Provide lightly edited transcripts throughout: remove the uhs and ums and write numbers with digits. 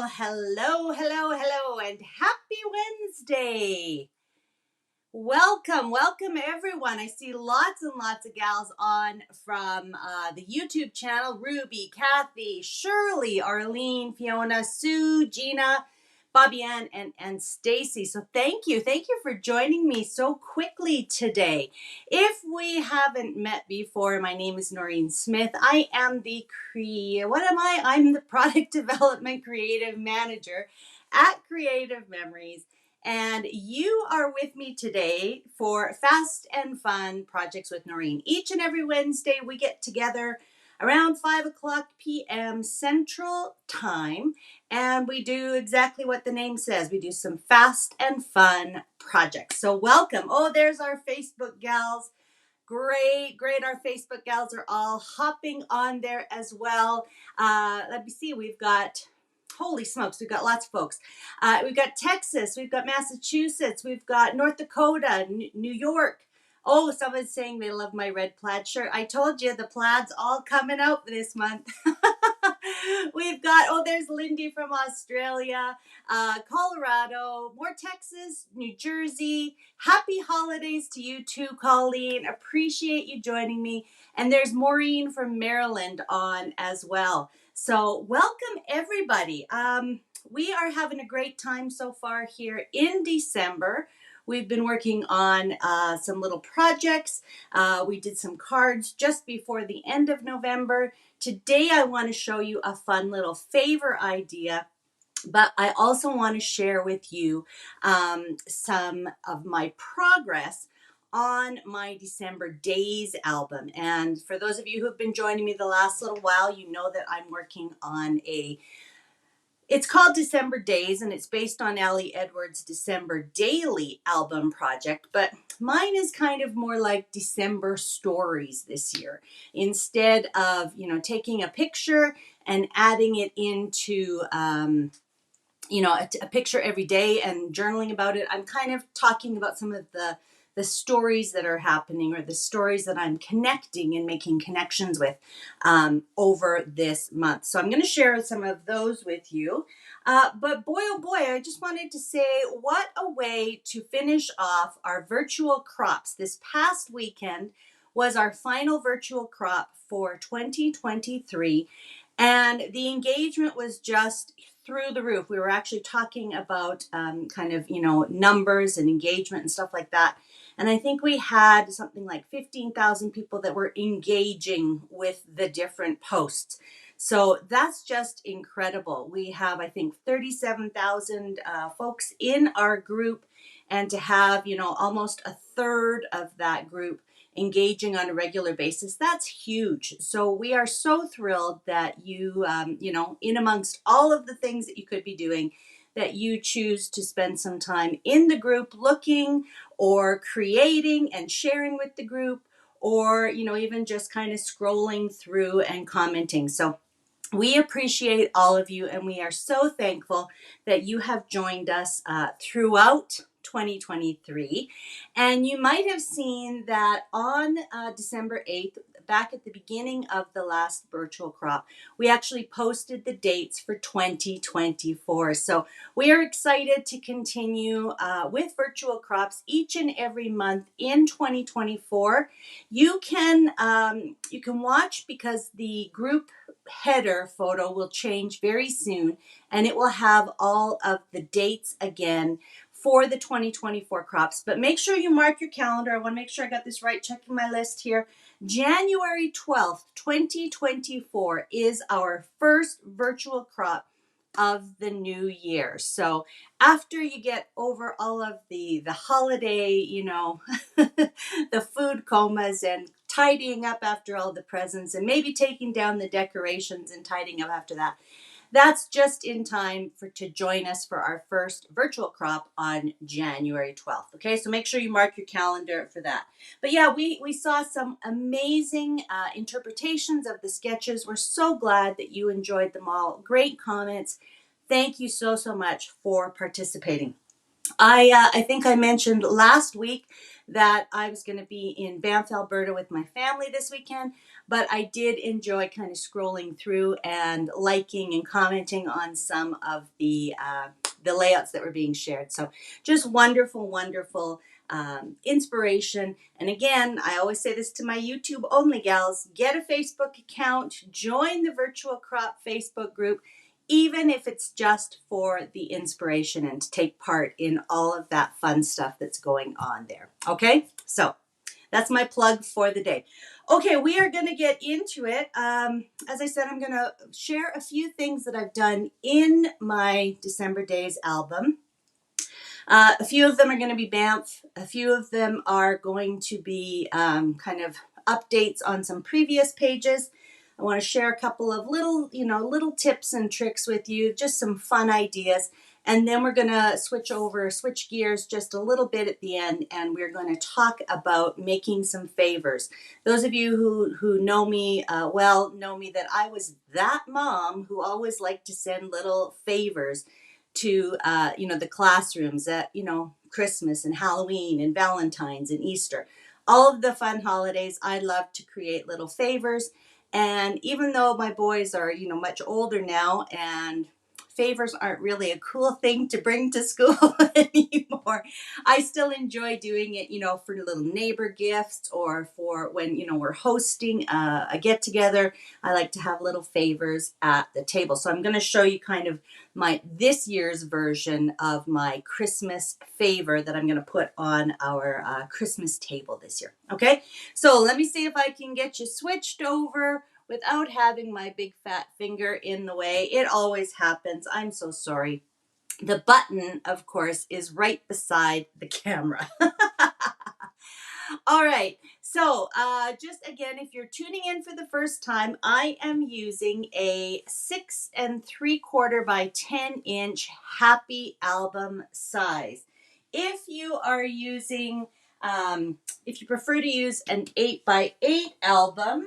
hello, and happy Wednesday. Welcome everyone. I see lots and lots of gals on from the YouTube channel. Ruby, Kathy, Shirley, Arlene, Fiona, Sue, Gina, Bobby Ann, and Stacy. So thank you for joining me so quickly today. If we haven't met before, my name is Noreen Smith. I am I'm the product development creative manager at Creative Memories. And you are with me today for Fast and Fun Projects with Noreen. Each and every Wednesday, we get together around 5 o'clock p.m. Central Time, and we do exactly what the name says. We do some fast and fun projects. So welcome. Oh, there's our Facebook gals. Great. Our Facebook gals are all hopping on there as well. Let me see. Holy smokes, we've got lots of folks. We've got Texas, we've got Massachusetts, we've got North Dakota, New York. Oh, someone's saying they love my red plaid shirt. I told you the plaid's all coming out this month. There's Lindy from Australia, Colorado, more Texas, New Jersey. Happy holidays to you too, Colleen. Appreciate you joining me. And there's Maureen from Maryland on as well. So welcome everybody. We are having a great time so far here in December. We've been working on some little projects. We did some cards just before the end of November. Today I want to show you a fun little favor idea, but I also want to share with you some of my progress on my December Days album. And for those of you who have been joining me the last little while, you know that I'm working on it's called December Days, and it's based on Ali Edwards' December Daily album project, but mine is kind of more like December stories this year. Instead of, taking a picture and adding it into, a picture every day and journaling about it, I'm kind of talking about some of the stories that are happening, or the stories that I'm connecting and making connections with over this month. So I'm going to share some of those with you. But boy, oh boy, I just wanted to say what a way to finish off our virtual crops. This past weekend was our final virtual crop for 2023. And the engagement was just through the roof. We were actually talking about numbers and engagement and stuff like that. And I think we had something like 15,000 people that were engaging with the different posts. So that's just incredible. We have, I think, 37,000 folks in our group, and to have, almost a third of that group engaging on a regular basis, that's huge. So we are so thrilled that you, in amongst all of the things that you could be doing, that you choose to spend some time in the group looking or creating and sharing with the group, or, even just kind of scrolling through and commenting. So we appreciate all of you, and we are so thankful that you have joined us throughout 2023. And you might have seen that on December 8th, back at the beginning of the last virtual crop, we actually posted the dates for 2024. So we are excited to continue with virtual crops each and every month in 2024. You can watch, because the group header photo will change very soon, and it will have all of the dates again for the 2024 crops. But make sure you mark your calendar. I want to make sure I got this right, checking my list here. January 12th, 2024 is our first virtual crop of the new year. So after you get over all of the holiday, the food comas and tidying up after all the presents, and maybe taking down the decorations and tidying up after that, that's just in time to join us for our first virtual crop on January 12th. Okay, so make sure you mark your calendar for that. But yeah, we saw some amazing interpretations of the sketches. We're so glad that you enjoyed them all. Great comments. Thank you so much for participating. I think I mentioned last week that I was going to be in Banff, Alberta with my family this weekend, but I did enjoy kind of scrolling through and liking and commenting on some of the layouts that were being shared. So just wonderful, wonderful inspiration. And again, I always say this to my YouTube only gals, get a Facebook account, join the Virtual Crop Facebook group, even if it's just for the inspiration and to take part in all of that fun stuff that's going on there. Okay, so that's my plug for the day. Okay, we are going to get into it. As I said, I'm going to share a few things that I've done in my December Days album. A few of them are going to be Banff. A few of them are going to be kind of updates on some previous pages. I want to share a couple of little tips and tricks with you, just some fun ideas. And then we're going to switch gears just a little bit at the end, and we're going to talk about making some favors. Those of you who know me well know me that I was that mom who always liked to send little favors to the classrooms at Christmas and Halloween and Valentine's and Easter, all of the fun holidays. I love to create little favors, and even though my boys are much older now and favors aren't really a cool thing to bring to school anymore, I still enjoy doing it, for little neighbor gifts or for when we're hosting a get together. I like to have little favors at the table. So I'm going to show you kind of this year's version of my Christmas favor that I'm going to put on our Christmas table this year. Okay, so let me see if I can get you switched over without having my big fat finger in the way. It always happens. I'm so sorry. The button, of course, is right beside the camera. All right, so just again, if you're tuning in for the first time, I am using a 6 3/4 by 10-inch Happy Album size. If you are using, if you prefer to use an 8 by 8 album,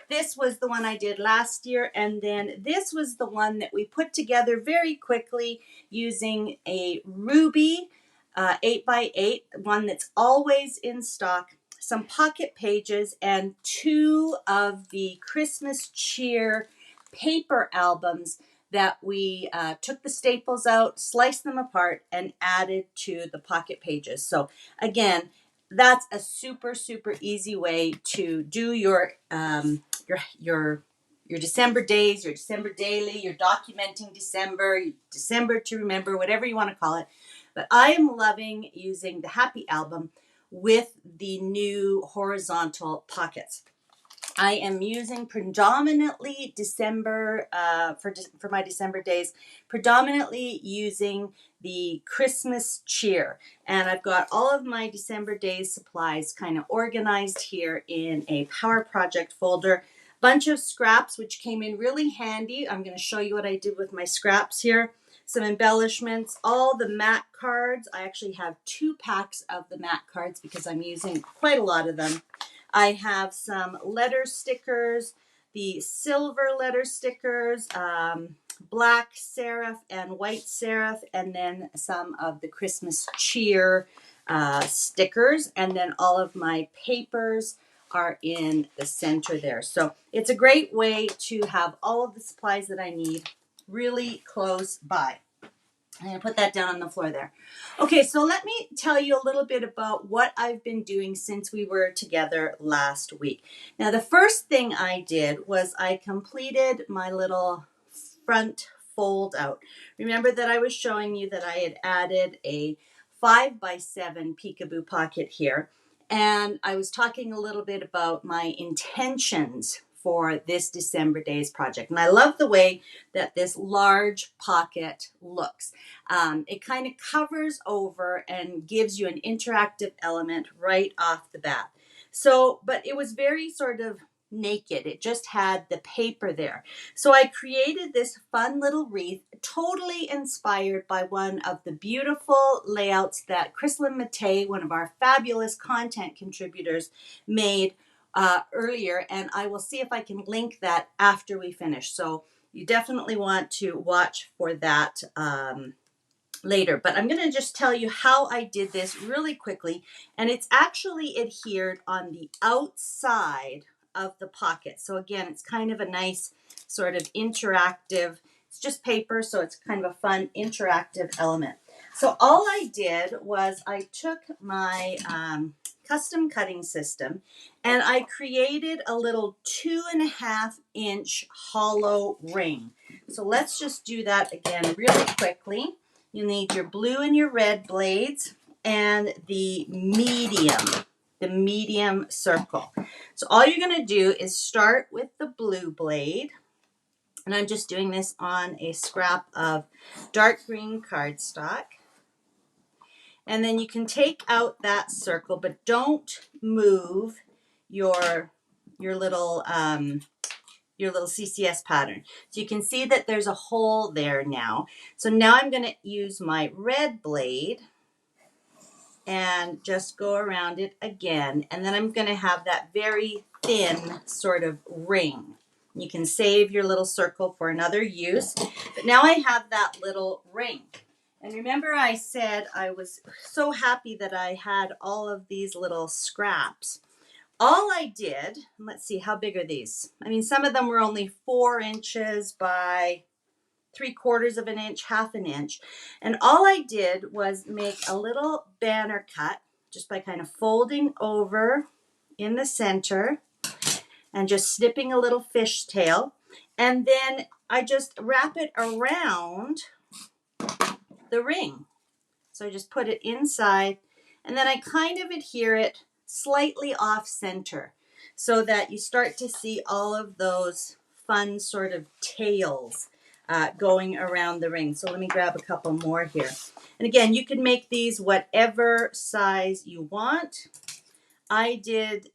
this was the one I did last year, and then this was the one that we put together very quickly using a Ruby 8 by 8, one that's always in stock, some pocket pages, and 2 of the Christmas cheer paper albums that we took the staples out, sliced them apart, and added to the pocket pages. So again, that's a super, super easy way to do your December days, your December daily, your documenting December, December to remember, whatever you want to call it. But I am loving using the Happy Album with the new horizontal pockets. I am using predominantly December, for my December days, predominantly using the Christmas cheer. And I've got all of my December days supplies kind of organized here in a Power Project folder. Bunch of scraps, which came in really handy. I'm going to show you what I did with my scraps here. Some embellishments, all the MAC cards. I actually have 2 packs of the MAC cards because I'm using quite a lot of them. I have some letter stickers, the silver letter stickers, black serif and white serif, and then some of the Christmas cheer stickers, and then all of my papers are in the center there. So it's a great way to have all of the supplies that I need really close by. I'm going to put that down on the floor there. Okay, so let me tell you a little bit about what I've been doing since we were together last week. Now, the first thing I did was I completed my little front fold out. Remember that I was showing you that I had added a 5 by 7 peekaboo pocket here. And I was talking a little bit about my intentions for this December Days project. And I love the way that this large pocket looks. It kind of covers over and gives you an interactive element right off the bat. So, but it was very sort of naked. It just had the paper there. So I created this fun little wreath, totally inspired by one of the beautiful layouts that Chrislyn Matei, one of our fabulous content contributors, made earlier. And I will see if I can link that after we finish. So you definitely want to watch for that later, but I'm going to just tell you how I did this really quickly. And it's actually adhered on the outside of the pocket. So again, it's kind of a nice sort of interactive, it's just paper, so it's kind of a fun interactive element. So all I did was I took my custom cutting system and I created a little 2.5-inch hollow ring. So let's just do that again really quickly. You need your blue and your red blades and the medium circle. So all you're going to do is start with the blue blade. And I'm just doing this on a scrap of dark green cardstock. And then you can take out that circle, but don't move your little CCS pattern. So you can see that there's a hole there now. So now I'm going to use my red blade and just go around it again. And then I'm going to have that very thin sort of ring. You can save your little circle for another use. But now I have that little ring. And remember I said I was so happy that I had all of these little scraps. All I did, let's see, how big are these? I mean, some of them were only 4 inches by 3/4 of an inch, 1/2 inch. And all I did was make a little banner cut just by kind of folding over in the center and just snipping a little fishtail. And then I just wrap it around the ring. So I just put it inside and then I kind of adhere it slightly off center so that you start to see all of those fun sort of tails going around the ring. So let me grab a couple more here. And again, you can make these whatever size you want. I did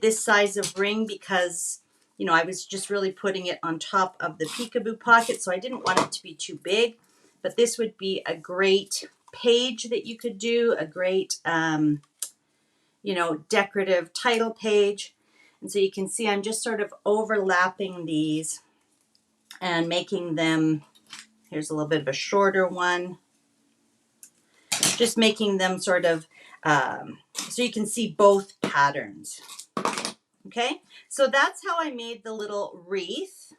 this size of ring because, you know, I was just really putting it on top of the peekaboo pocket, so I didn't want it to be too big. But this would be a great page that you could do, a great, decorative title page. And so you can see I'm just sort of overlapping these and making them, here's a little bit of a shorter one, just making them sort of, so you can see both patterns. Okay, so that's how I made the little wreath.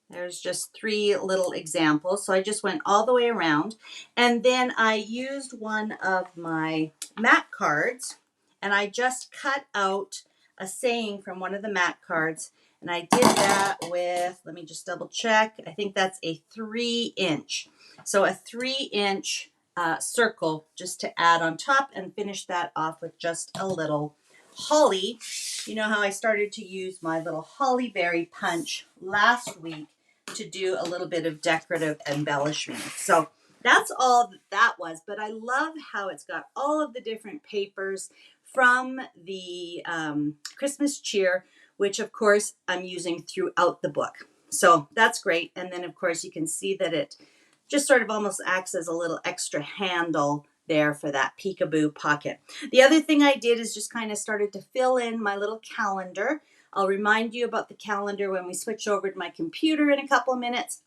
There's just 3 little examples. So I just went all the way around. And then I used one of my MAC cards and I just cut out a saying from one of the MAC cards. And I did that with, let me just double check. I think that's a 3-inch. So a 3-inch circle just to add on top and finish that off with just a little holly. You know how I started to use my little holly berry punch last week to do a little bit of decorative embellishment. So that's all that was, but I love how it's got all of the different papers from the Christmas cheer, which of course I'm using throughout the book. So that's great. And then of course you can see that it just sort of almost acts as a little extra handle there for that peekaboo pocket. The other thing I did is just kind of started to fill in my little calendar. I'll remind you about the calendar when we switch over to my computer in a couple of minutes.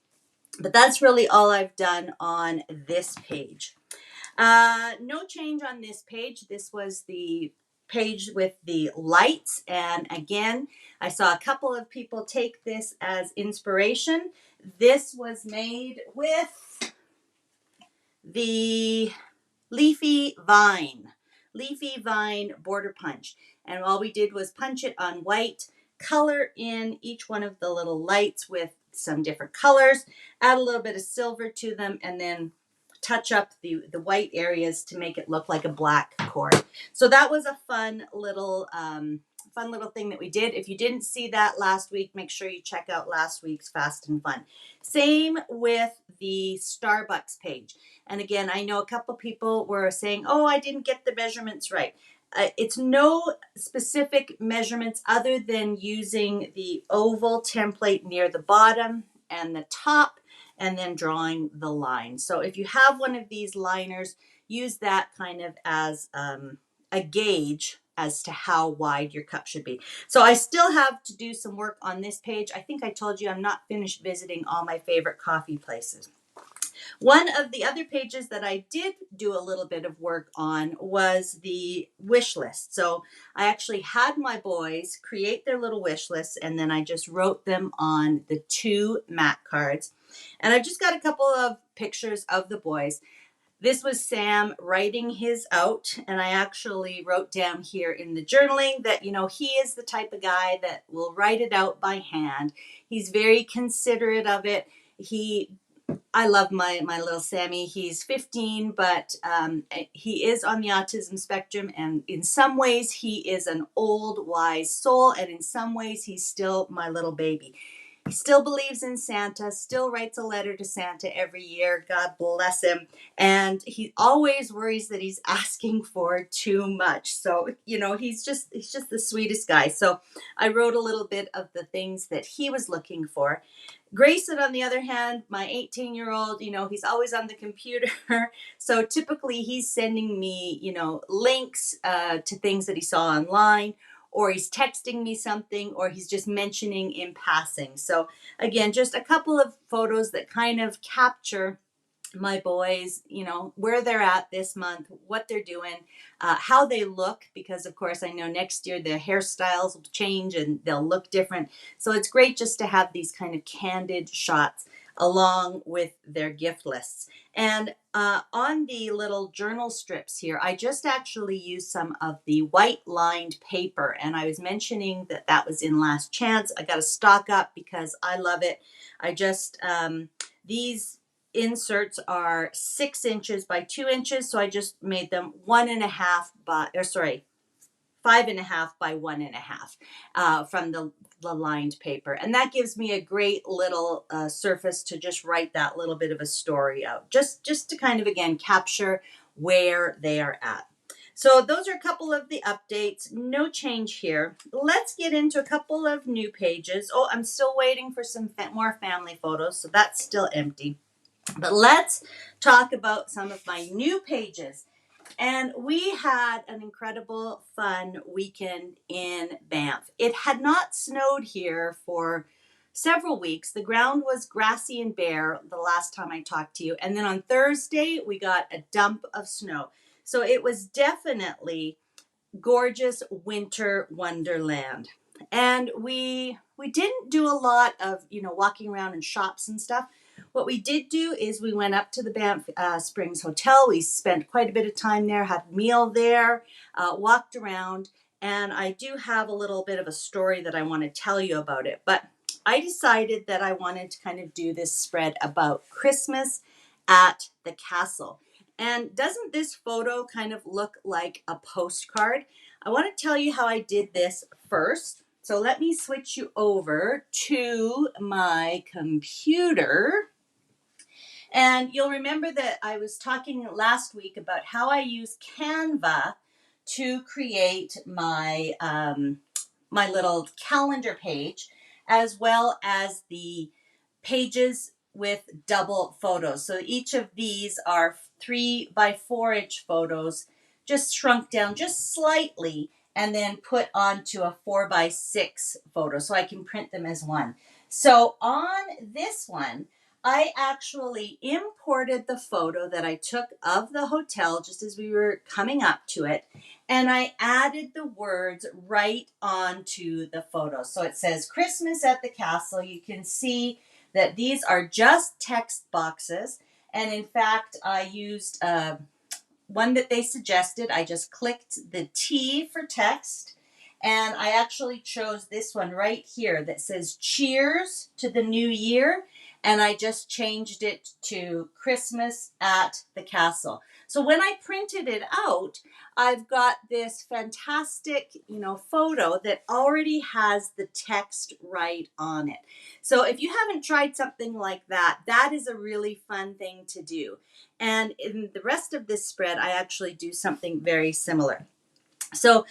But that's really all I've done on this page. No change on this page. This was the page with the lights. And again, I saw a couple of people take this as inspiration. This was made with the leafy vine border punch. And all we did was punch it on white, color in each one of the little lights with some different colors, add a little bit of silver to them, and then touch up the white areas to make it look like a black cord. So that was a fun little thing that we did. If you didn't see that last week, make sure you check out last week's Fast and Fun. Same with the Starbucks page. And again, I know a couple people were saying, oh, I didn't get the measurements right. It's no specific measurements other than using the oval template near the bottom and the top and then drawing the line. So if you have one of these liners, use that kind of as a gauge as to how wide your cup should be. So I still have to do some work on this page. I think I told you I'm not finished visiting all my favorite coffee places. One of the other pages that I did do a little bit of work on was the wish list. So I actually had my boys create their little wish lists, and then I just wrote them on the 2 mat cards. And I've just got a couple of pictures of the boys. This was Sam writing his out, and I actually wrote down here in the journaling that, you know, he is the type of guy that will write it out by hand. He's very considerate of it. I love my little Sammy. He's 15, but he is on the autism spectrum, and in some ways he is an old, wise soul, and in some ways he's still my little baby. He still believes in Santa, still writes a letter to Santa every year. God bless him. And he always worries that he's asking for too much. So, you know, he's just the sweetest guy. So I wrote a little bit of the things that he was looking for. Grayson, on the other hand, my 18-year-old, you know, he's always on the computer. So typically he's sending me, you know, links to things that he saw online, or he's texting me something, or he's just mentioning in passing. So again, just a couple of photos that kind of capture my boys, you know, where they're at this month, what they're doing, how they look, because of course I know next year their hairstyles will change and they'll look different. So it's great just to have these kind of candid shots along with their gift lists. And on the little journal strips here, I just actually used some of the white lined paper, and I was mentioning that that was in Last Chance. I got to stock up because I love it. I just, these inserts are 6 inches by 2 inches, so I just made them 1.5 by, or sorry, 5.5 by 1.5 from the lined paper, and that gives me a great little surface to just write that little bit of a story out, just to kind of again capture where they are at. So those are a couple of the updates. No change here. Let's get into a couple of new pages. Oh, I'm still waiting for some more family photos, so that's still empty. But let's talk about some of my new pages. And we had an incredible, fun weekend in Banff. It had not snowed here for several weeks. The ground was grassy and bare the last time I talked to you. And then on Thursday, we got a dump of snow. So it was definitely gorgeous winter wonderland. And we didn't do a lot of, you know, walking around in shops and stuff. What we did do is we went up to the Banff Springs Hotel. We spent quite a bit of time there, had a meal there, walked around, and I do have a little bit of a story that I want to tell you about it. But I decided that I wanted to kind of do this spread about Christmas at the castle. And doesn't this photo kind of look like a postcard? I want to tell you how I did this first. So let me switch you over to my computer. And you'll remember that I was talking last week about how I use Canva to create my my little calendar page, as well as the pages with double photos. So each of these are 3 by 4 inch photos, just shrunk down just slightly, and then put onto a 4 by 6 photo so I can print them as one. So on this one, I actually imported the photo that I took of the hotel just as we were coming up to it, and I added the words right onto the photo. So it says Christmas at the castle. You can see that these are just text boxes, and in fact I used one that they suggested. I just clicked the T for text, and I actually chose this one right here that says Cheers to the New Year, and I just changed it to Christmas at the castle. So when I printed it out, I've got this fantastic, you know, photo that already has the text right on it. So if you haven't tried something like that, that is a really fun thing to do. And in the rest of this spread, I actually do something very similar. So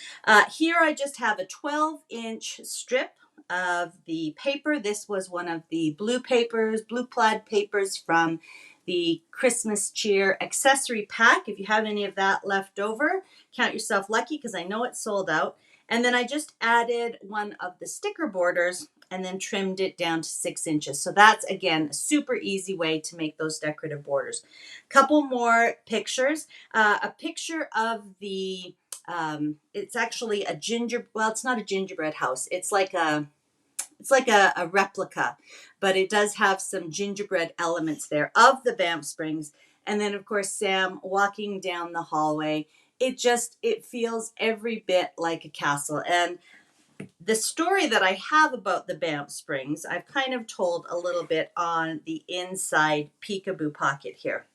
here I just have a 12-inch strip of the paper. This was one of the blue papers, blue plaid papers from the Christmas cheer accessory pack. If you have any of that left over, count yourself lucky because I know it's sold out. And then I just added one of the sticker borders and then trimmed it down to 6 inches. So that's, again, a super easy way to make those decorative borders. Couple more pictures. A picture of the, it's actually a well, it's not a gingerbread house. It's like a replica, but it does have some gingerbread elements there of the Banff Springs. And then, of course, Sam walking down the hallway. It feels every bit like a castle. And the story that I have about the Banff Springs, I've kind of told a little bit on the inside peekaboo pocket here.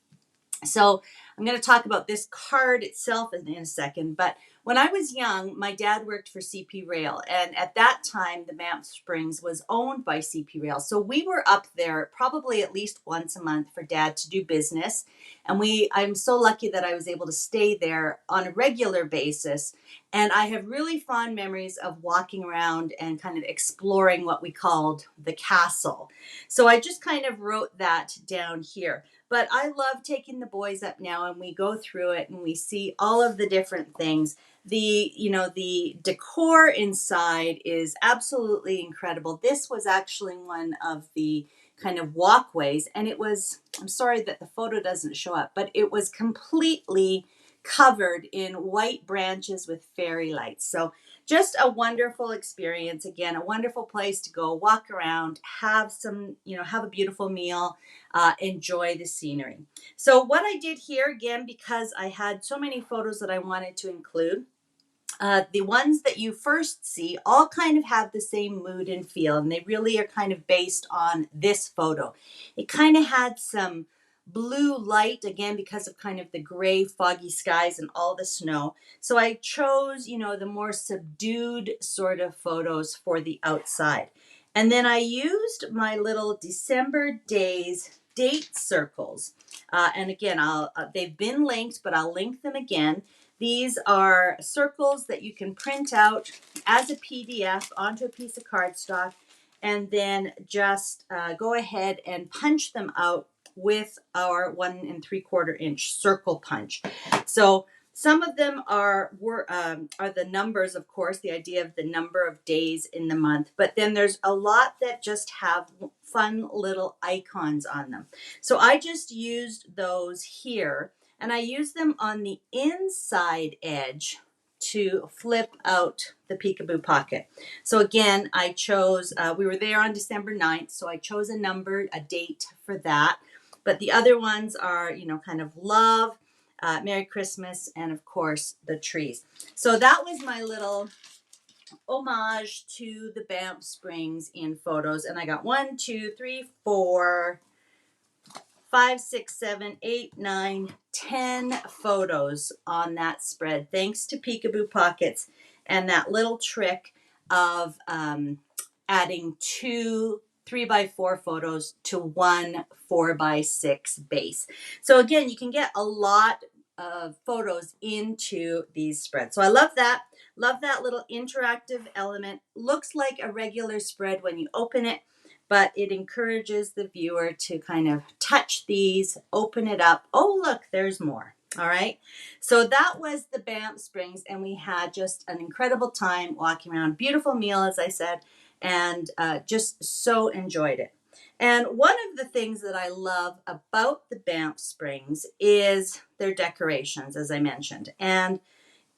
So I'm going to talk about this card itself in a second, but when I was young, my dad worked for CP Rail, and at that time, the Banff Springs was owned by CP Rail. So we were up there probably at least once a month for Dad to do business, and I'm so lucky that I was able to stay there on a regular basis, and I have really fond memories of walking around and kind of exploring what we called the castle. So I just kind of wrote that down here. But I love taking the boys up now, and we go through it and we see all of the different things. The decor inside is absolutely incredible. This was actually one of the kind of walkways, and I'm sorry that the photo doesn't show up, but it was completely covered in white branches with fairy lights. So just a wonderful experience. Again, a wonderful place to go walk around, have a beautiful meal, enjoy the scenery. So what I did here, again, because I had so many photos that I wanted to include, the ones that you first see all kind of have the same mood and feel, and they really are kind of based on this photo. It kind of had some blue light, again, because of kind of the gray, foggy skies and all the snow. So I chose, the more subdued sort of photos for the outside. And then I used my little December days date circles. And again, they've been linked, but I'll link them again. These are circles that you can print out as a PDF onto a piece of cardstock, and then just go ahead and punch them out with our 1 3/4 inch circle punch. So some of them are the numbers, of course, the idea of the number of days in the month, but then there's a lot that just have fun little icons on them. So I just used those here, and I use them on the inside edge to flip out the peekaboo pocket. So again, I chose, we were there on December 9th, so I chose a date for that. But the other ones are, kind of love, Merry Christmas, and of course, the trees. So that was my little homage to the Banff Springs in photos. And I got 1, 2, 3, 4, 5, 6, 7, 8, 9, 10 photos on that spread, thanks to Peekaboo Pockets and that little trick of adding 2 3x4 photos to 1 4x6 base. So again, you can get a lot of photos into these spreads. So I love that. Love that little interactive element. Looks like a regular spread when you open it, but it encourages the viewer to kind of touch these, open it up. Oh, look, there's more. All right. So that was the Banff Springs, and we had just an incredible time walking around. Beautiful meal, as I said, and just so enjoyed it. And one of the things that I love about the Banff Springs is their decorations, as I mentioned. And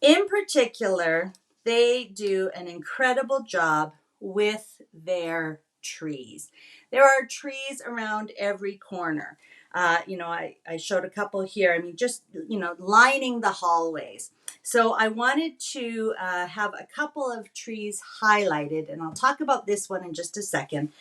in particular, they do an incredible job with their trees. There are trees around every corner. I showed a couple here. I mean, just, lining the hallways. So I wanted to have a couple of trees highlighted, and I'll talk about this one in just a second.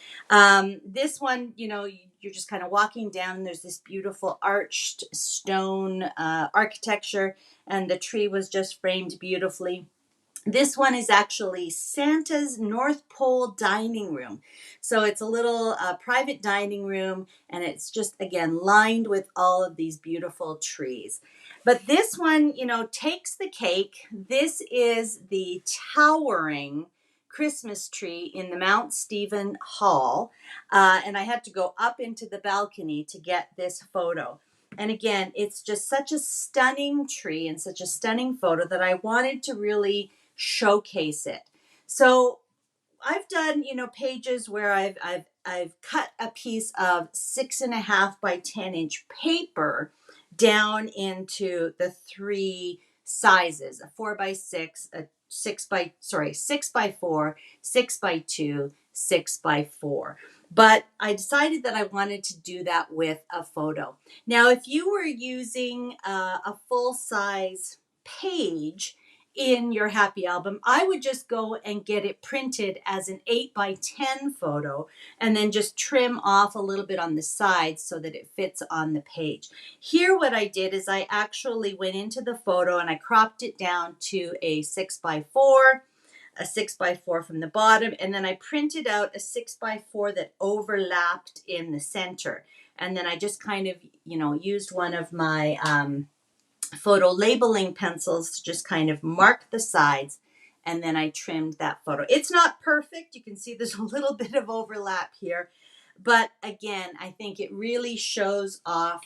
This one, you're just kind of walking down, and there's this beautiful arched stone architecture, and the tree was just framed beautifully. This one is actually Santa's North Pole dining room. So it's a little private dining room, and it's just, again, lined with all of these beautiful trees. But this one, takes the cake. This is the towering Christmas tree in the Mount Stephen Hall, and I had to go up into the balcony to get this photo. And again, it's just such a stunning tree and such a stunning photo that I wanted to really showcase it. So I've done, pages where I've cut a piece of 6.5 by 10-inch paper down into the three sizes: a 4 by 6, a 6 by 4, 6 by 2, 6 by 4. But I decided that I wanted to do that with a photo. Now, if you were using a full size page in your happy album, I would just go and get it printed as an 8 by 10 photo and then just trim off a little bit on the sides so that it fits on the page. Here, what I did is I actually went into the photo and I cropped it down to a 6 by 4, a 6 by 4 from the bottom, and then I printed out a 6 by 4 that overlapped in the center. And then I just kind of, used one of my photo labeling pencils to just kind of mark the sides, and then I trimmed that photo. It's not perfect. You can see there's a little bit of overlap here, but again, I think it really shows off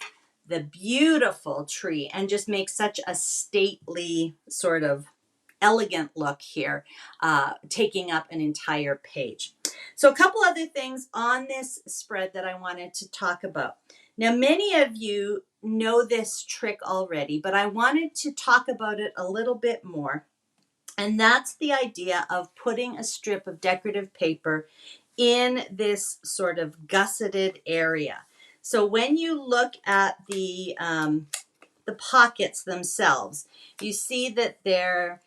the beautiful tree and just makes such a stately sort of elegant look here, taking up an entire page. So a couple other things on this spread that I wanted to talk about. Now, many of you know this trick already, but I wanted to talk about it a little bit more. And that's the idea of putting a strip of decorative paper in this sort of gusseted area. So when you look at the pockets themselves, you see that they're,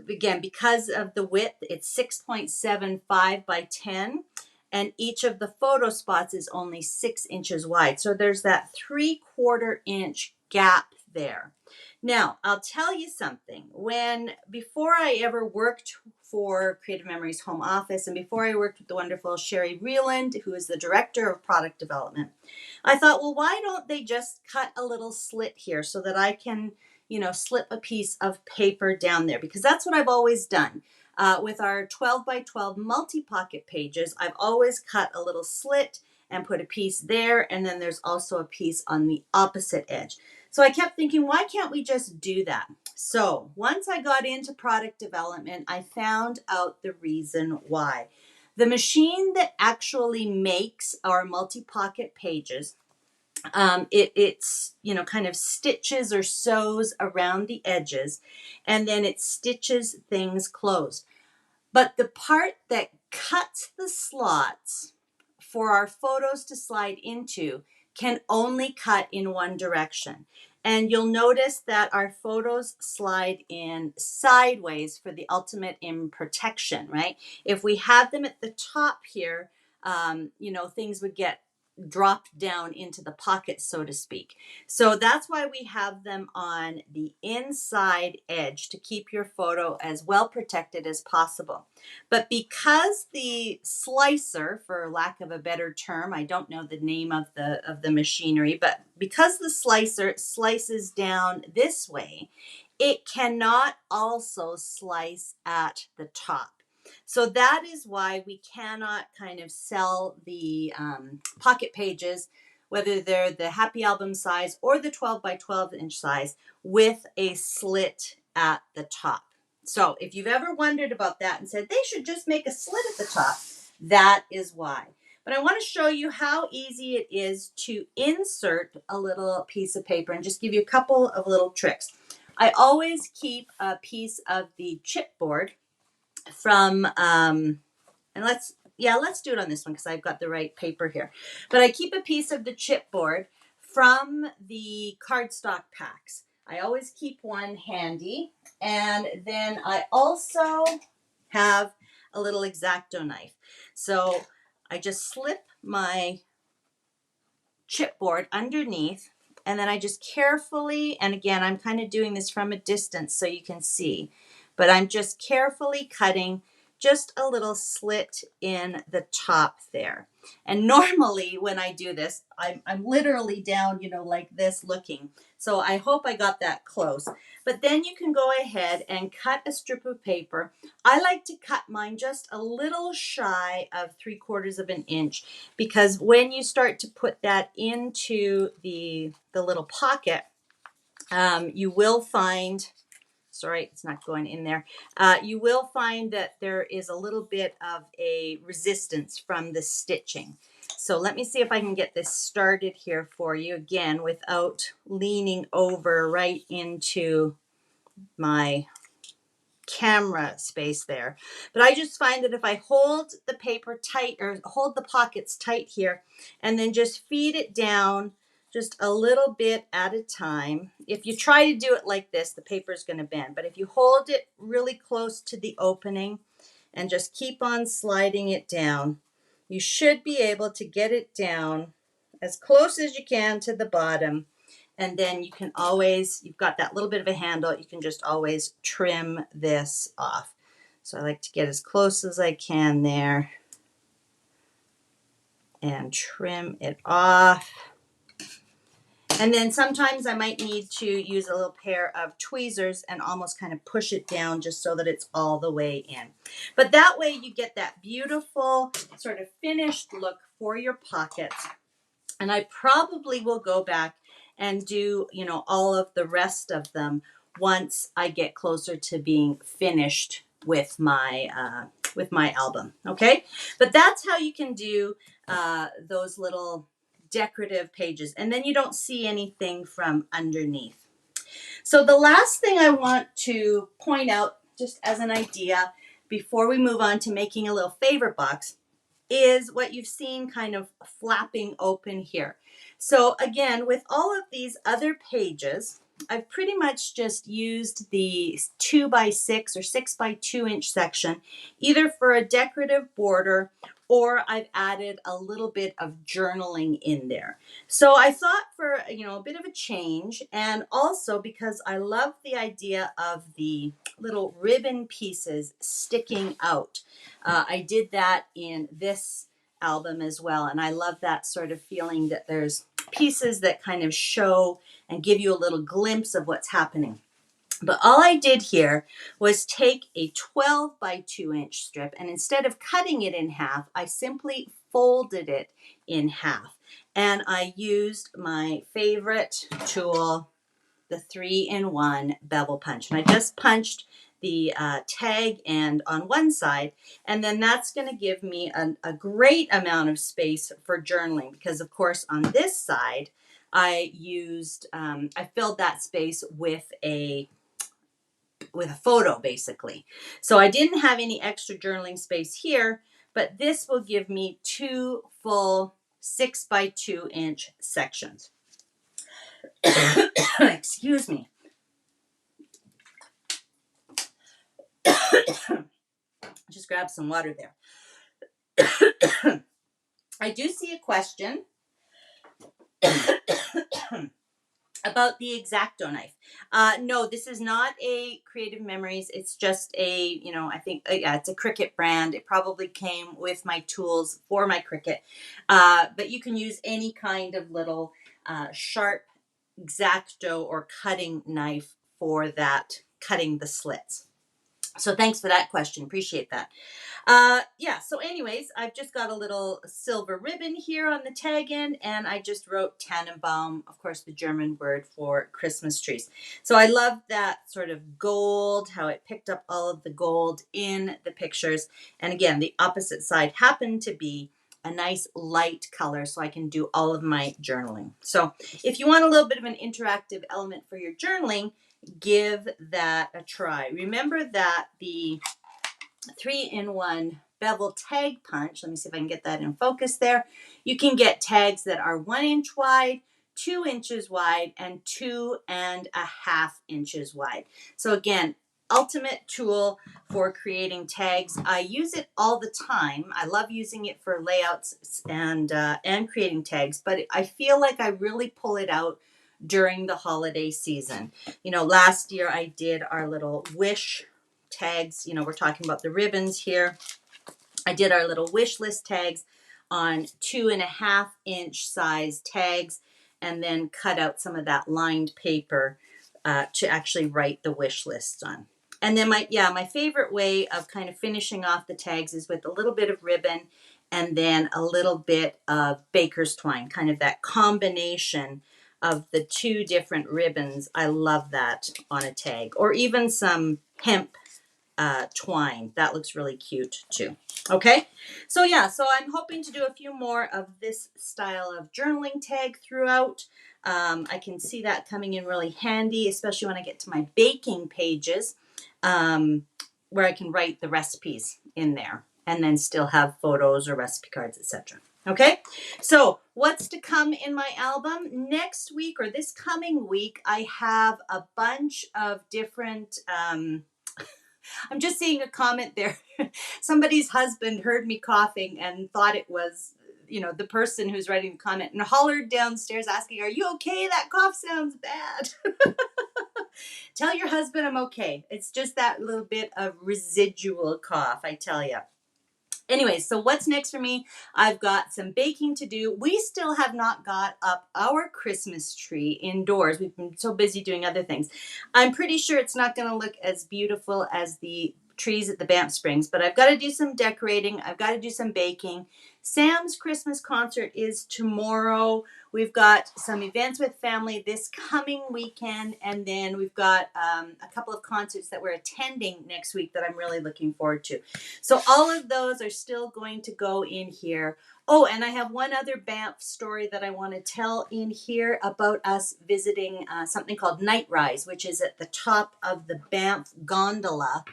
again, because of the width, it's 6.75 by 10, and each of the photo spots is only 6 inches wide. So there's that 3/4 inch gap there. Now, I'll tell you something. Before I ever worked for Creative Memories Home Office, and before I worked with the wonderful Sherry Reeland, who is the director of product development, I thought, well, why don't they just cut a little slit here so that I can slip a piece of paper down there, because that's what I've always done. With our 12 by 12 multi-pocket pages, I've always cut a little slit and put a piece there, and then there's also a piece on the opposite edge. So I kept thinking, why can't we just do that? So once I got into product development, I found out the reason why. The machine that actually makes our multi-pocket pages, it's kind of stitches or sews around the edges, and then it stitches things closed. But the part that cuts the slots for our photos to slide into can only cut in one direction. And you'll notice that our photos slide in sideways for the ultimate in protection, right? If we have them at the top here, things would get dropped down into the pocket, so to speak. So that's why we have them on the inside edge, to keep your photo as well protected as possible. But because the slicer, for lack of a better term, I don't know the name of the machinery, but because the slicer slices down this way, it cannot also slice at the top. So that is why we cannot kind of sell the pocket pages, whether they're the Happy Album size or the 12 by 12 inch size, with a slit at the top. So if you've ever wondered about that and said they should just make a slit at the top, that is why. But I want to show you how easy it is to insert a little piece of paper and just give you a couple of little tricks. I always keep a piece of the chipboard from, and let's do it on this one because I've got the right paper here. But I keep a piece of the chipboard from the cardstock packs. I always keep one handy. And then I also have a little X-Acto knife. So I just slip my chipboard underneath, and then I just carefully, and again, I'm kind of doing this from a distance so you can see, but I'm just carefully cutting just a little slit in the top there. And normally when I do this, I'm literally down, like this looking. So I hope I got that close. But then you can go ahead and cut a strip of paper. I like to cut mine just a little shy of 3/4 of an inch, because when you start to put that into the little pocket, you will find, sorry, it's not going in there. You will find that there is a little bit of a resistance from the stitching. So let me see if I can get this started here for you again without leaning over right into my camera space there. But I just find that if I hold the paper tight, or hold the pockets tight here, and then just feed it down just a little bit at a time. If you try to do it like this, the paper is going to bend. But if you hold it really close to the opening and just keep on sliding it down, you should be able to get it down as close as you can to the bottom. And then you can always, you've got that little bit of a handle, you can just always trim this off. So I like to get as close as I can there and trim it off. And then sometimes I might need to use a little pair of tweezers and almost kind of push it down just so that it's all the way in. But that way you get that beautiful sort of finished look for your pockets. And I probably will go back and do, all of the rest of them once I get closer to being finished with my album. Okay, but that's how you can do those little decorative pages, and then you don't see anything from underneath. So the last thing I want to point out, just as an idea, before we move on to making a little favorite box, is what you've seen kind of flapping open here. So again, with all of these other pages, I've pretty much just used the 2x6 or 6x2 inch section, either for a decorative border, or I've added a little bit of journaling in there. So I thought for, a bit of a change, and also because I love the idea of the little ribbon pieces sticking out. I did that in this album as well, and I love that sort of feeling that there's pieces that kind of show and give you a little glimpse of what's happening. But all I did here was take a 12x2 inch strip, and instead of cutting it in half, I simply folded it in half. And I used my favorite tool, the 3-in-1 bevel punch. And I just punched the tag end on one side, and then that's going to give me a great amount of space for journaling, because of course on this side I filled that space with a photo basically. So I didn't have any extra journaling space here, but this will give me 2 full 6x2 inch sections. Excuse me. Just grab some water there. I do see a question about the X-Acto knife. No, this is not a Creative Memories. It's just a, I think, it's a Cricut brand. It probably came with my tools for my Cricut. But you can use any kind of little sharp X-Acto or cutting knife for that, cutting the slits. So thanks for that question. Appreciate that. So anyways, I've just got a little silver ribbon here on the tag end, and I just wrote Tannenbaum, of course, the German word for Christmas trees. So I love that sort of gold, how it picked up all of the gold in the pictures. And again, the opposite side happened to be a nice light color, so I can do all of my journaling. So if you want a little bit of an interactive element for your journaling, give that a try. Remember that the 3-in-1 Bevel Tag Punch, let me see if I can get that in focus there. You can get tags that are 1 inch wide, 2 inches wide, and 2.5 inches wide. So again, ultimate tool for creating tags. I use it all the time. I love using it for layouts and creating tags, but I feel like I really pull it out during the holiday season. Last year I did our little wish tags, you know, we're talking about the ribbons here. I did our little wish list tags on 2.5-inch size tags, and then cut out some of that lined paper to actually write the wish lists on. And then my favorite way of kind of finishing off the tags is with a little bit of ribbon and then a little bit of baker's twine, kind of that combination of the two different ribbons. I love that on a tag, or even some hemp twine. That looks really cute too. Okay, so yeah, so I'm hoping to do a few more of this style of journaling tag throughout. I can see that coming in really handy, especially when I get to my baking pages, where I can write the recipes in there and then still have photos or recipe cards, etc. Okay, so what's to come in my album next week, or this coming week? I have a bunch of different I'm just seeing a comment there. Somebody's husband heard me coughing and thought it was, you know, the person who's writing the comment, and hollered downstairs asking, "Are you okay? That cough sounds bad." Tell your husband I'm okay. It's just that little bit of residual cough, I tell you. Anyway, so what's next for me? I've got some baking to do. We still have not got up our Christmas tree indoors. We've been so busy doing other things. I'm pretty sure it's not going to look as beautiful as the trees at the Banff Springs, but I've got to do some decorating. I've got to do some baking. Sam's Christmas concert is tomorrow. We've got some events with family this coming weekend, and then we've got a couple of concerts that we're attending next week that I'm really looking forward to. So all of those are still going to go in here. Oh, and I have one other Banff story that I want to tell in here about us visiting something called Night Rise, which is at the top of the Banff gondola.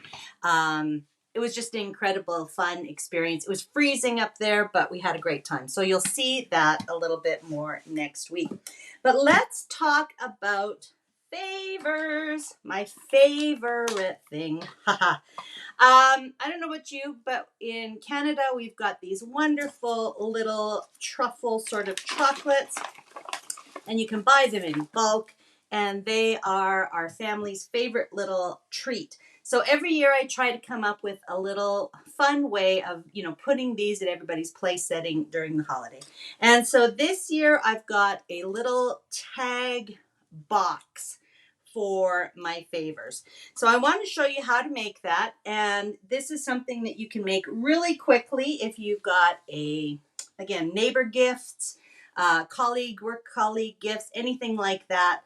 It was just an incredible, fun experience. It was freezing up there, but we had a great time. So you'll see that a little bit more next week. But let's talk about favors, my favorite thing. I don't know about you, but in Canada, we've got these wonderful little truffle sort of chocolates, and you can buy them in bulk, and they are our family's favorite little treat. So every year I try to come up with a little fun way of, you know, putting these at everybody's place setting during the holiday. And so this year I've got a little tag box for my favors. So I want to show you how to make that. And this is something that you can make really quickly if you've got again, neighbor gifts, work colleague gifts, anything like that.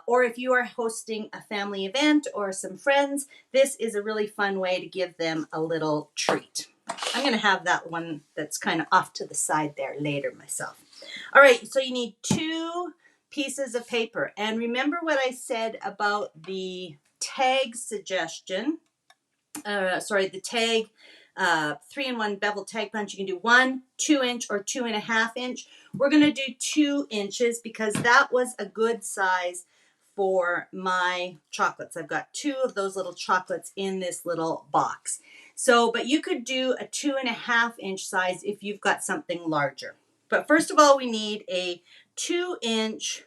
Or if you are hosting a family event or some friends, this is a really fun way to give them a little treat. I'm going to have that one that's kind of off to the side there later myself. All right, so you need 2 pieces of paper. And remember what I said about the tag suggestion. The tag 3-in-1 Bevel Tag Punch. You can do 1, 2-inch, or 2.5-inch. We're going to do 2 inches because that was a good size for my chocolates. I've got 2 of those little chocolates in this little box. So, but you could do a 2.5-inch size if you've got something larger. But first of all, we need a 2-inch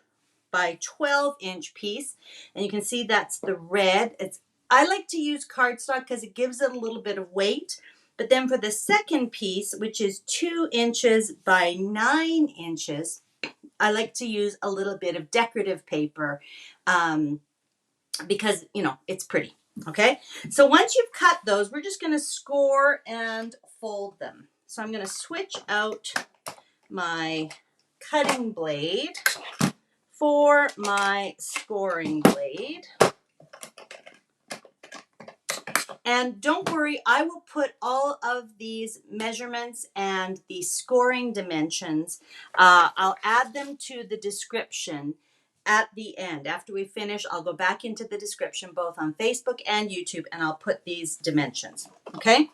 by 12-inch piece. And you can see that's the red. I like to use cardstock because it gives it a little bit of weight. But then for the second piece, which is 2 inches by 9 inches, I like to use a little bit of decorative paper because, you know, it's pretty. Okay, so once you've cut those, we're just going to score and fold them. So I'm going to switch out my cutting blade for my scoring blade. And don't worry, I will put all of these measurements and the scoring dimensions, I'll add them to the description at the end. After we finish, I'll go back into the description both on Facebook and YouTube, and I'll put these dimensions, okay?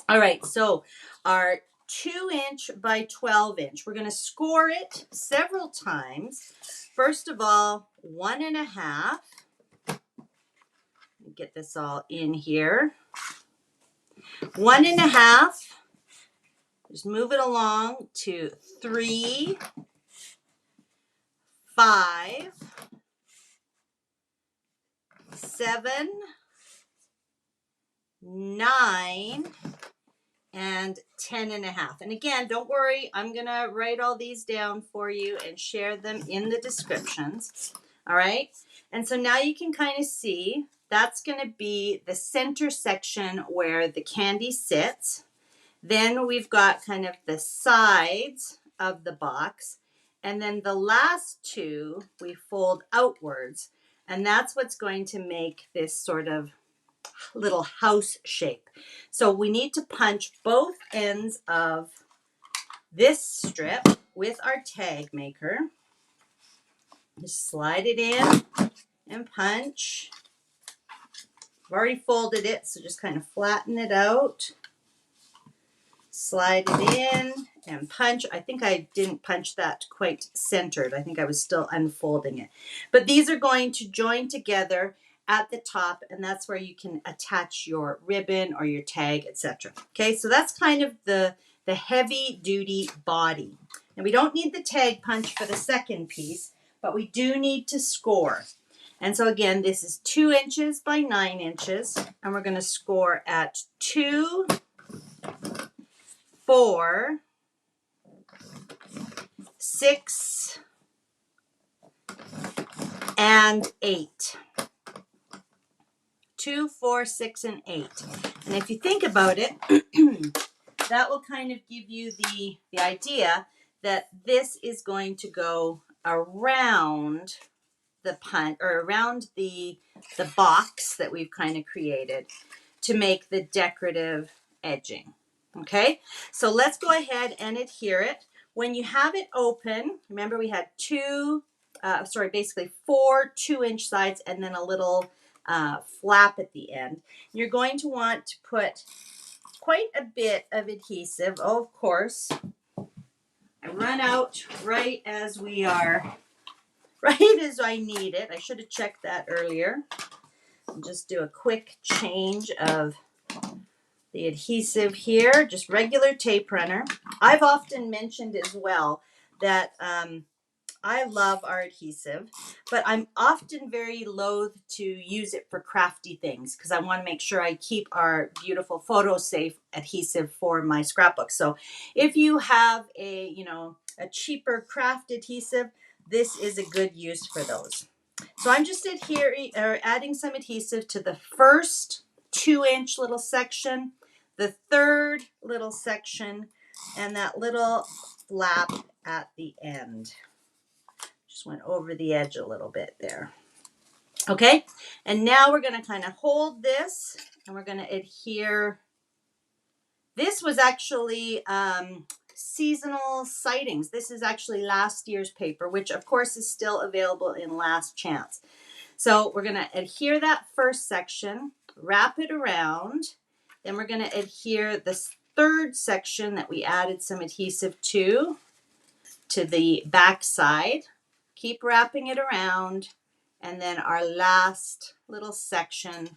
All right, so our 2-inch by 12-inch, we're going to score it several times. First of all, 1.5. Get this all in here. 1.5. Just move it along to 3, 5, 7, 9, and 10.5. And again, don't worry, I'm gonna write all these down for you and share them in the descriptions. All right. And so now you can kind of see that's gonna be the center section where the candy sits. Then we've got kind of the sides of the box. And then the last two we fold outwards. And that's what's going to make this sort of little house shape. So we need to punch both ends of this strip with our tag maker. Just slide it in and punch. I've already folded it, so just kind of flatten it out. Slide it in and punch. I think I didn't punch that quite centered. I think I was still unfolding it. But these are going to join together at the top, and that's where you can attach your ribbon or your tag, etc. Okay, so that's kind of the heavy duty body. And we don't need the tag punch for the second piece, but we do need to score. And so again, this is 2 inches by 9 inches, and we're going to score at 2, 4, 6, and 8. 2, 4, 6, and 8. And if you think about it, that will kind of give you the idea that this is going to go around the punch, or around the box that we've kind of created to make the decorative edging. Okay, so let's go ahead and adhere it. When you have it open, remember we had basically 4 2-inch sides and then a little flap at the end. You're going to want to put quite a bit of adhesive. Oh, of course, I run out right as we are, right as I need it. I should have checked that earlier. I'll just do a quick change of the adhesive here, just regular tape runner. I've often mentioned as well that I love our adhesive, but I'm often very loath to use it for crafty things because I want to make sure I keep our beautiful photo safe adhesive for my scrapbook. So if you have a cheaper craft adhesive, this is a good use for those. So I'm just adding some adhesive to the first 2-inch little section, the third little section, and that little flap at the end. Just went over the edge a little bit there. Okay, and now we're going to kind of hold this and we're going to adhere. This was actually seasonal sightings. This is actually last year's paper, which of course is still available in Last Chance. So we're going to adhere that first section, wrap it around. Then we're going to adhere this third section that we added some adhesive to the back side. Keep wrapping it around, and then our last little section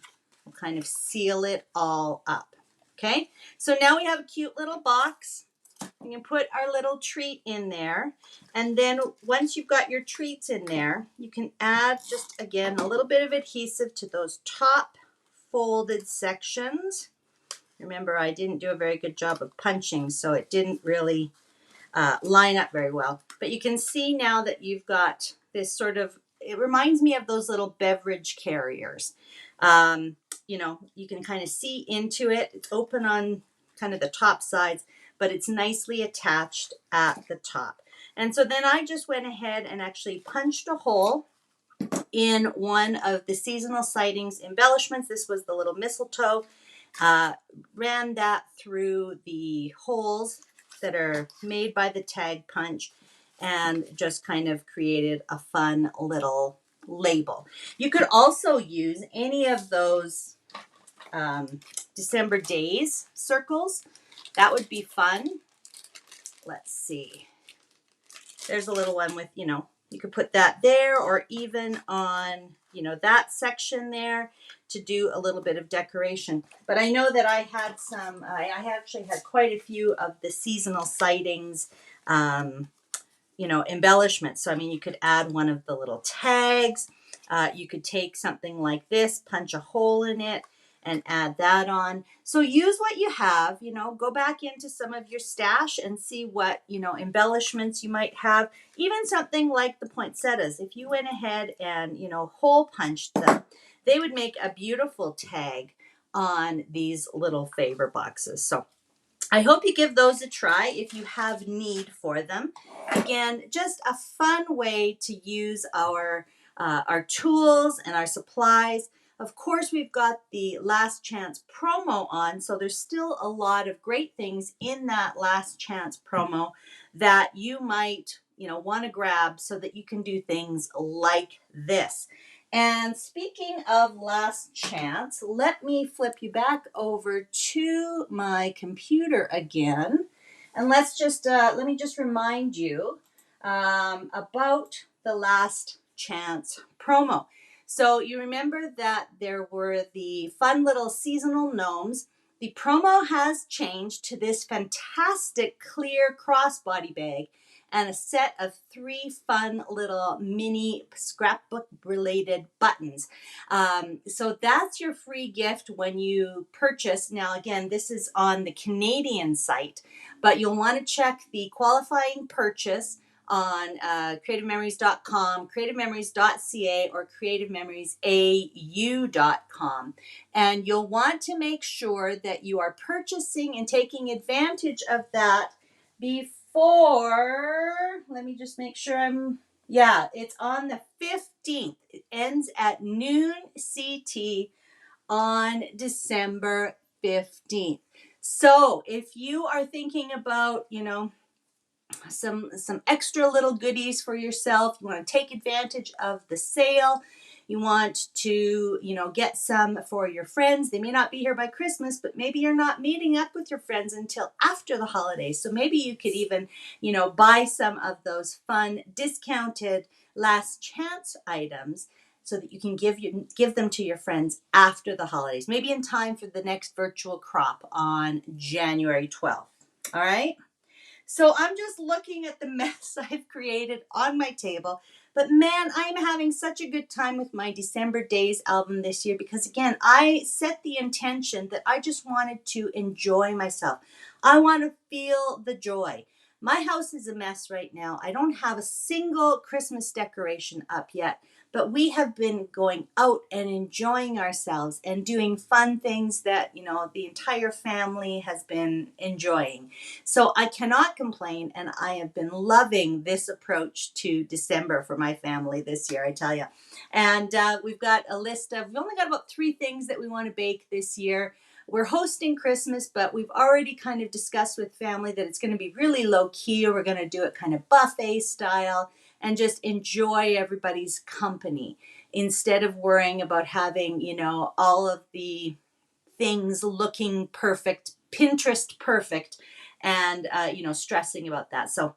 will kind of seal it all up. Okay, so now we have a cute little box. You can put our little treat in there, and then once you've got your treats in there, you can add just again a little bit of adhesive to those top folded sections. Remember, I didn't do a very good job of punching, so it didn't really line up very well. But you can see now that you've got this sort of, it reminds me of those little beverage carriers. You can kind of see into it. It's open on kind of the top sides, but it's nicely attached at the top. And so then I just went ahead and actually punched a hole in one of the seasonal sightings embellishments. This was the little mistletoe. Ran that through the holes that are made by the tag punch and just kind of created a fun little label. You could also use any of those December days circles. That would be fun. Let's see. There's a little one with, you could put that there, or even on, that section there to do a little bit of decoration. But I know that I had I actually had quite a few of the seasonal sightings, embellishments. So, you could add one of the little tags. You could take something like this, punch a hole in it, and add that on. So use what you have, go back into some of your stash and see what, embellishments you might have. Even something like the poinsettias, if you went ahead and, hole punched them, they would make a beautiful tag on these little favor boxes. So I hope you give those a try if you have need for them. Again, just a fun way to use our tools and our supplies. Of course, we've got the last chance promo on, so there's still a lot of great things in that last chance promo that you might, want to grab so that you can do things like this. And speaking of last chance, let me flip you back over to my computer again. And let me just remind you about the last chance promo. So you remember that there were the fun little seasonal gnomes. The promo has changed to this fantastic clear crossbody bag and a set of 3 fun little mini scrapbook related buttons. So that's your free gift when you purchase. Now, again, this is on the Canadian site, but you'll want to check the qualifying purchase on creativememories.com, creativememories.ca, or creativememoriesau.com. And you'll want to make sure that you are purchasing and taking advantage of that before, let me just make sure it's on the 15th. It ends at noon CT on December 15th. So if you are thinking about, some extra little goodies for yourself, you want to take advantage of the sale, you want to, get some for your friends. They may not be here by Christmas, but maybe you're not meeting up with your friends until after the holidays. So maybe you could even, buy some of those fun discounted last chance items so that you can give them to your friends after the holidays, maybe in time for the next virtual crop on January 12th. All right. So I'm just looking at the mess I've created on my table. But man, I'm having such a good time with my December Days album this year because, again, I set the intention that I just wanted to enjoy myself. I want to feel the joy. My house is a mess right now. I don't have a single Christmas decoration up yet, but we have been going out and enjoying ourselves and doing fun things that, the entire family has been enjoying. So I cannot complain, and I have been loving this approach to December for my family this year, I tell you. And we've got a list we've only got about 3 things that we want to bake this year. We're hosting Christmas, but we've already kind of discussed with family that it's going to be really low key. We're going to do it kind of buffet style and just enjoy everybody's company instead of worrying about having, all of the things looking perfect, Pinterest perfect, and, stressing about that. So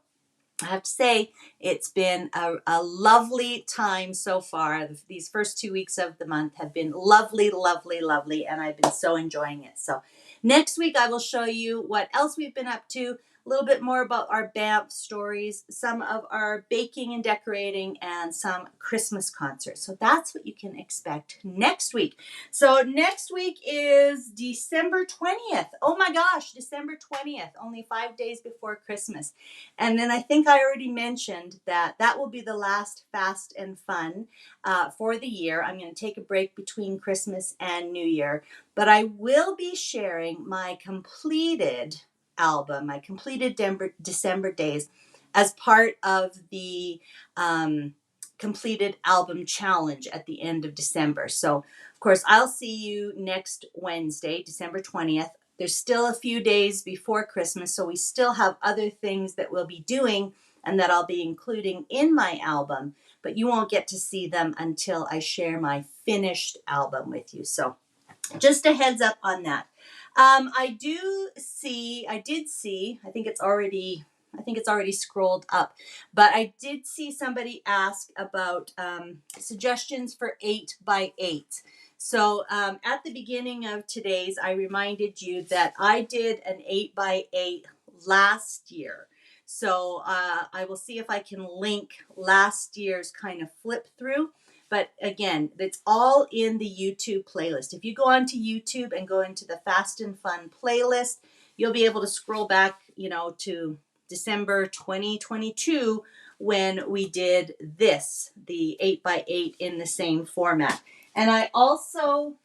I have to say, it's been a lovely time so far. These first 2 weeks of the month have been lovely, lovely, lovely, and I've been so enjoying it. So next week, I will show you what else we've been up to, a little bit more about our Banff stories, some of our baking and decorating, and some Christmas concerts. So that's what you can expect next week. So next week is December 20th. Oh my gosh, December 20th, only 5 days before Christmas. And then I think I already mentioned that will be the last Fast and Fun for the year. I'm going to take a break between Christmas and New Year, but I will be sharing my completed album, my completed December Days, as part of the completed album challenge at the end of December. So, of course, I'll see you next Wednesday, December 20th. There's still a few days before Christmas, so we still have other things that we'll be doing and that I'll be including in my album, but you won't get to see them until I share my finished album with you. So just a heads up on that. I did see, I think it's already scrolled up, but I did see somebody ask about suggestions for 8x8. So at the beginning of today's, I reminded you that I did an 8x8 last year. So I will see if I can link last year's kind of flip through. But again, it's all in the YouTube playlist. If you go onto YouTube and go into the Fast and Fun playlist, you'll be able to scroll back, to December 2022 when we did this, the 8x8 in the same format. And I also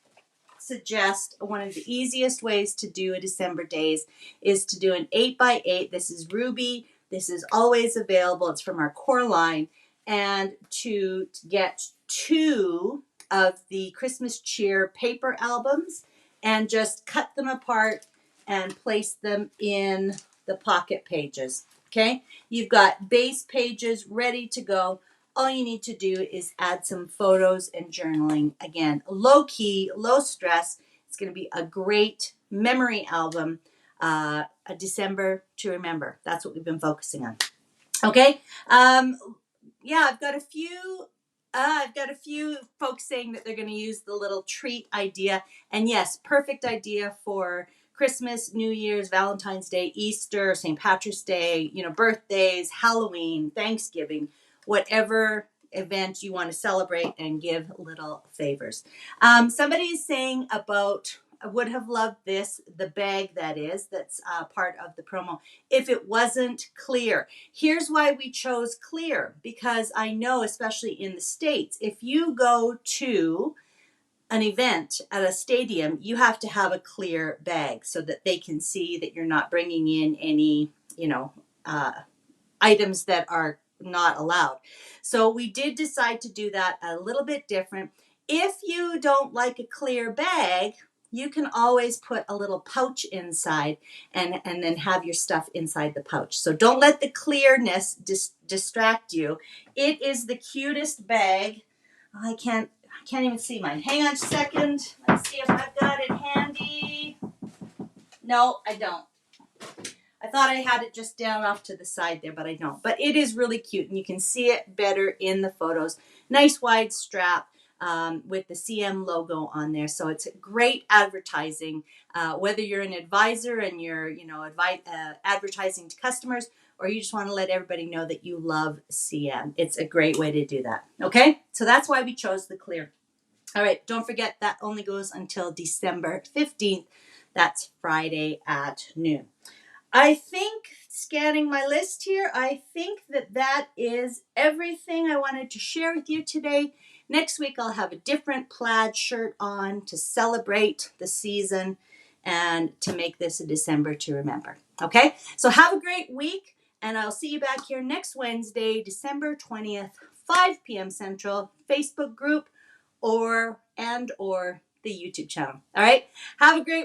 suggest one of the easiest ways to do a December days is to do an 8x8. This is Ruby. This is always available. It's from our core line. And to get 2 of the Christmas cheer paper albums and just cut them apart and place them in the pocket pages. Okay, you've got base pages ready to go. All you need to do is add some photos and journaling. Again, low key, low stress. It's going to be a great memory album, a December to remember. That's what we've been focusing on. Okay. Yeah, I've got a few folks saying that they're going to use the little treat idea. And yes, perfect idea for Christmas, New Year's, Valentine's Day, Easter, St. Patrick's Day, birthdays, Halloween, Thanksgiving, whatever event you want to celebrate and give little favors. Somebody is saying about, I would have loved this, the bag that's part of the promo, if it wasn't clear. Here's why we chose clear, because I know, especially in the States, if you go to an event at a stadium, you have to have a clear bag so that they can see that you're not bringing in any, items that are not allowed. So we did decide to do that a little bit different. If you don't like a clear bag, you can always put a little pouch inside and then have your stuff inside the pouch. So don't let the clearness distract you. It is the cutest bag. I can't even see mine. Hang on a second. Let's see if I've got it handy. No, I don't. I thought I had it just down off to the side there, but I don't. But it is really cute, and you can see it better in the photos. Nice wide strap with the CM logo on there. So it's great advertising, whether you're an advisor and you're, advertising to customers, or you just want to let everybody know that you love CM. It's a great way to do that. Okay, so that's why we chose the clear. All right, don't forget that only goes until December 15th. That's Friday at noon. I think, scanning my list here, I think that is everything I wanted to share with you today. Next week, I'll have a different plaid shirt on to celebrate the season and to make this a December to remember. Okay, so have a great week, and I'll see you back here next Wednesday, December 20th, 5 p.m. Central, Facebook group or the YouTube channel. All right, have a great